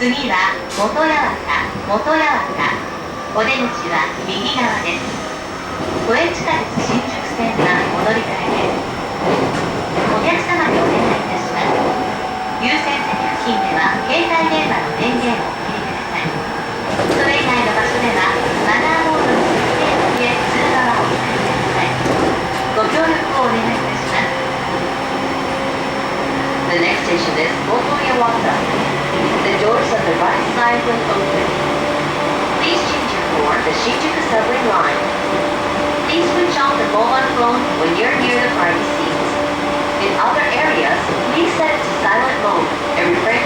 次は元八幡。お出口は右側です。都営地下鉄新宿線はお乗り換えです。お客様にお願いいたします。優先席付近では携帯電話の電源をお切りください。それ以外の場所ではマナーボードの設定付きへ通話をお控えください。ご協力をお願いいたします。The next station is Motoyawata. The doors on the right side will open. Please change your for the Shinjuku subway line. Please switch off the mobile phone when you're near the party seats. In other areas, please set it to silent mode and refrain